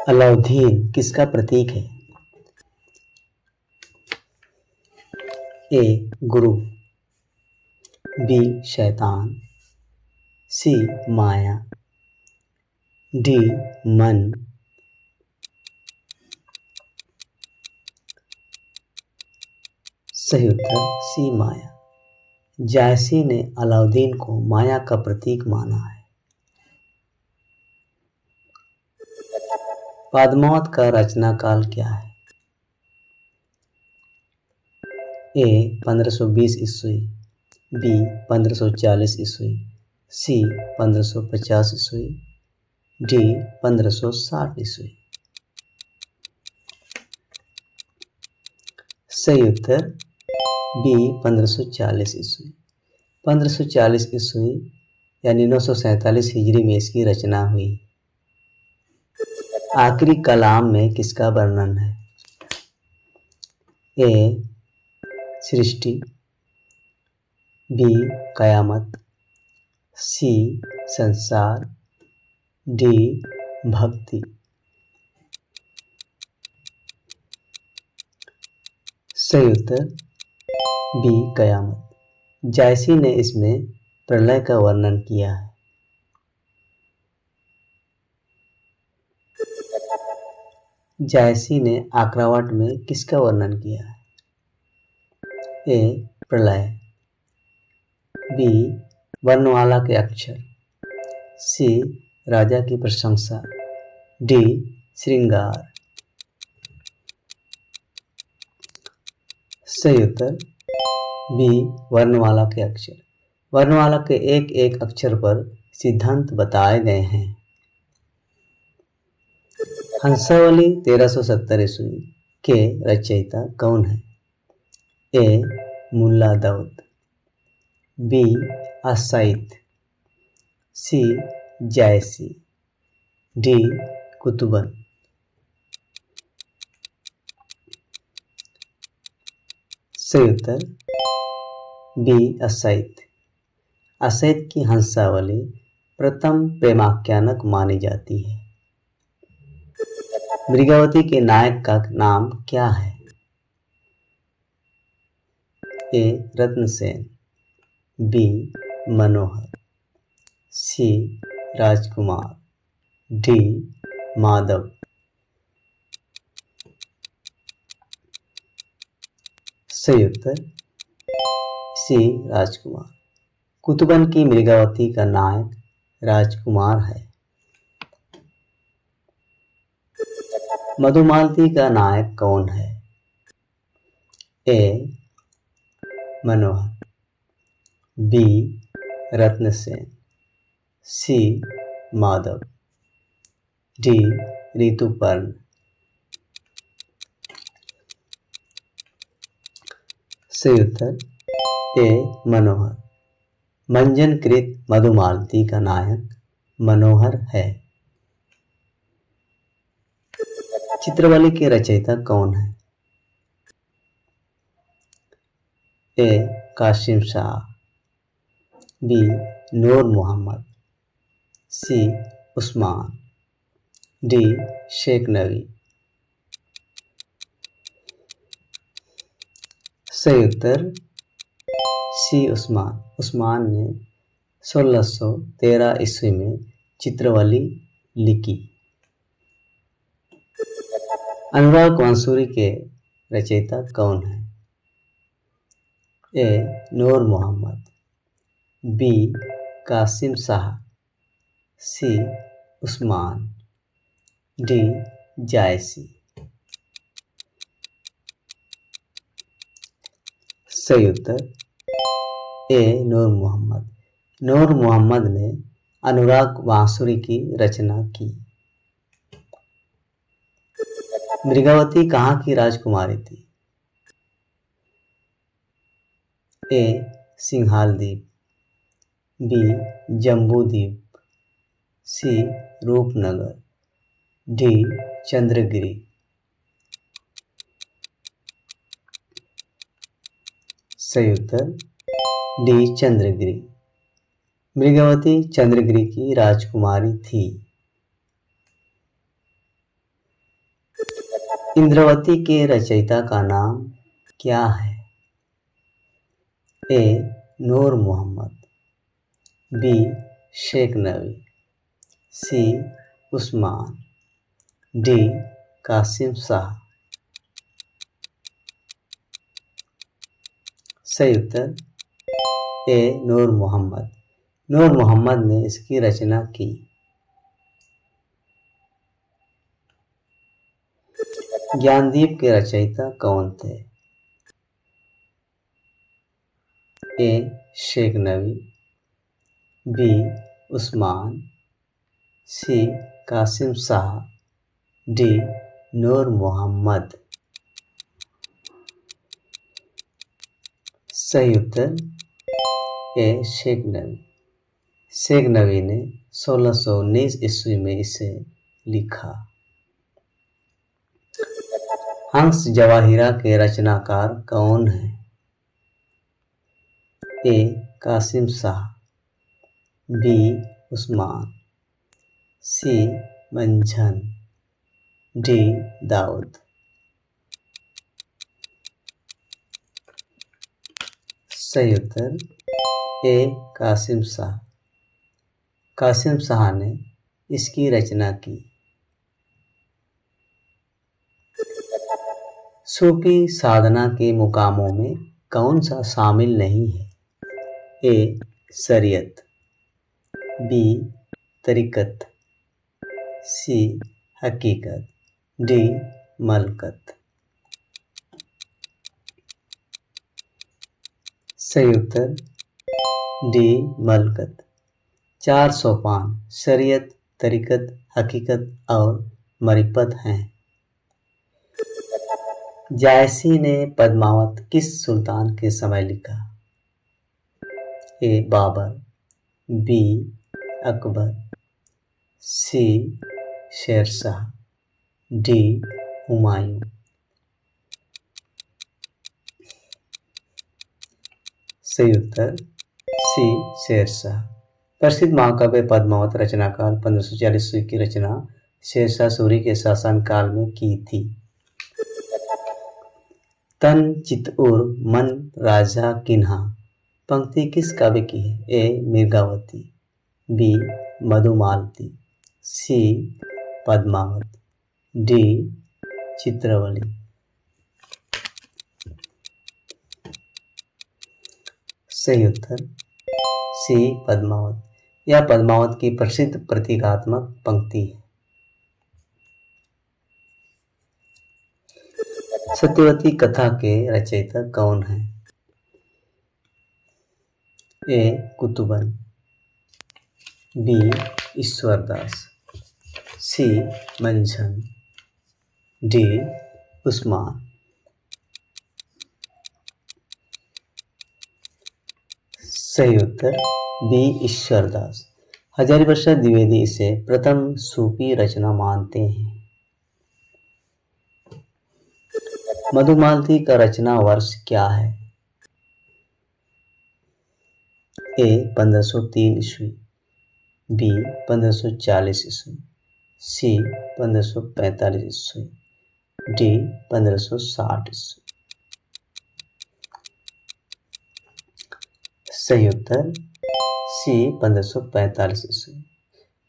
अलाउद्दीन किसका प्रतीक है? ए गुरु, बी शैतान, सी माया, डी मन। सही उत्तर सी माया। जायसी ने अलाउद्दीन को माया का प्रतीक माना है। पद्मावत का रचना काल क्या है? ए 1520 ईस्वी, बी 1540 ईस्वी, सी 1550 ईस्वी, डी 1560 ईस्वी। सही उत्तर बी 1540 ईस्वी। 1540 ईस्वी यानी 947 हिजरी में इसकी रचना हुई। आखिरी कलाम में किसका वर्णन है? ए सृष्टि, बी कयामत, सी संसार, डी भक्ति। सही उत्तर बी कयामत। जायसी ने इसमें प्रलय का वर्णन किया है। जायसी ने आक्रावट में किसका वर्णन किया है? ए प्रलय, बी वर्णमाला के अक्षर, सी राजा की प्रशंसा, डी श्रृंगार। सही उत्तर बी वर्णमाला के अक्षर। वर्णमाला के एक एक अक्षर पर सिद्धांत बताए गए हैं। हंसावली 1370 ईस्वी के रचयिता कौन है? ए मुल्ला दाऊद, बी असाइद, सी जायसी, डी कुतुबन। सही उत्तर बी असाइद। असाइद की हंसावली प्रथम प्रेमाख्यानक मानी जाती है। मृगावती के नायक का नाम क्या है? ए रत्नसेन, बी मनोहर, सी राजकुमार, डी माधव। सही उत्तर सी राजकुमार। कुतुबन की मृगावती का नायक राजकुमार है। मधुमालती का नायक कौन है? ए मनोहर, बी रत्नसेन, सी माधव, डी ऋतुपर्ण। सही उत्तर ए मनोहर। मंजनकृत मधुमालती का नायक मनोहर है। चित्रवली के रचयिता कौन है? ए कासिम शाह, बी नूर मोहम्मद, सी उस्मान, डी शेख नबी। सही उत्तर सी उस्मान। उस्मान ने 1613 ईस्वी में चित्रवली लिखी। अनुराग बांसुरी के रचयिता कौन है? ए नूर मोहम्मद, बी कासिम शाह, सी उस्मान, डी जायसी। सही उत्तर ए नूर मोहम्मद। नूर मोहम्मद ने अनुराग बांसुरी की रचना की। मृगावती कहाँ की राजकुमारी थी? ए सिंघाल द्वीप, बी जम्बू द्वीप, सी रूपनगर, डी चंद्रगिरी। सही उत्तर डी चंद्रगिरी। मृगावती चंद्रगिरी की राजकुमारी थी। इंद्रवती के रचयिता का नाम क्या है? ए. नूर मोहम्मद, बी. शेख नबी, सी. उस्मान, डी. कासिम शाह। सही उत्तर ए. नूर मोहम्मद। नूर मोहम्मद ने इसकी रचना की। ज्ञानदीप के रचयिता कौन थे? ए. शेख नबी, बी. उस्मान, सी. कासिम शाह, डी. नूर मोहम्मद। सही उत्तर ए. शेख नबी। शेख नबी ने 1619 ईस्वी में इसे लिखा। हंस जवाहिरा के रचनाकार कौन है? ए. कासिम शाह, बी. उस्मान, सी. मंझन, डी. दाऊद। सही उत्तर ए. कासिम शाह। कासिम शाह ने इसकी रचना की। सूफी साधना के मुकामों में कौन सा शामिल नहीं है? ए. शरीयत, बी. तरीकत, सी. हकीकत, डी. मलकत। सही उत्तर डी. मलकत। 4 सोपान शरीयत, तरीकत, हकीकत और मरिफत हैं। जायसी ने पद्मावत किस सुल्तान के समय लिखा? ए. बाबर, बी. अकबर, सी. शेरशाह, डी. हुमायूं। सही उत्तर सी. शेरशाह। प्रसिद्ध महाकाव्य पद्मावत रचनाकाल 1540 ईस्वी की रचना शेरशाह सूरी के शासनकाल में की थी। तन चितउर मन राजा किन्हा पंक्ति किस काव्य की है? ए. मिर्गावती, बी. मधुमालती, सी. पद्मावत, डी. चित्रवली। सही उत्तर सी. पद्मावत। यह पद्मावत की प्रसिद्ध प्रतीकात्मक पंक्ति है। सत्यवती कथा के रचयिता कौन हैं? ए. कुतुबन, बी. ईश्वरदास, सी. मंझन, डी. उस्मान। सही उत्तर बी. ईश्वरदास। हजारी प्रसाद द्विवेदी इसे प्रथम सूफी रचना मानते हैं। मधुमालती का रचना वर्ष क्या है? ए. 1503 ईस्वी, बी. 1540 ईस्वी, सी. 1545 ईस्वी, डी. 1560 ईस्वी। सही उत्तर सी. 1545 ईस्वी।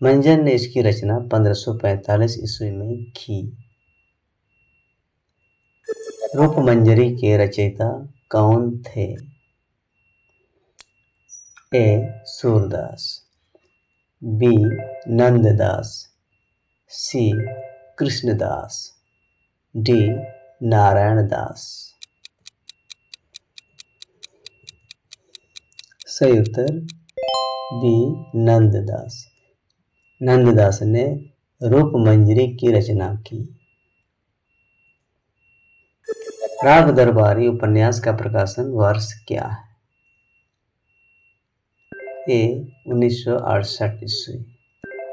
मंजन ने इसकी रचना 1545 ईस्वी में की। रूपमंजरी के रचयिता कौन थे? ए. सूरदास, बी. नंददास, सी. कृष्णदास, डी. नारायणदास। सही उत्तर बी. नंददास। नंददास ने रूपमंजरी की रचना की। राग दरबारी उपन्यास का प्रकाशन वर्ष क्या है? ए. 1968 ईस्वी,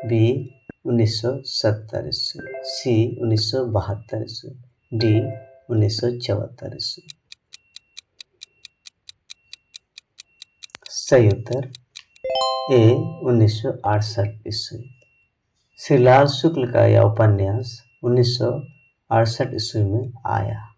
बी. 1970 ईस्वी, सी. 1972 ईस्वी, डी. 1974 ईस्वी। सही उत्तर ए. 1968 ईस्वी। श्रीलाल शुक्ल का यह उपन्यास 1968 68 ईस्वी में आया।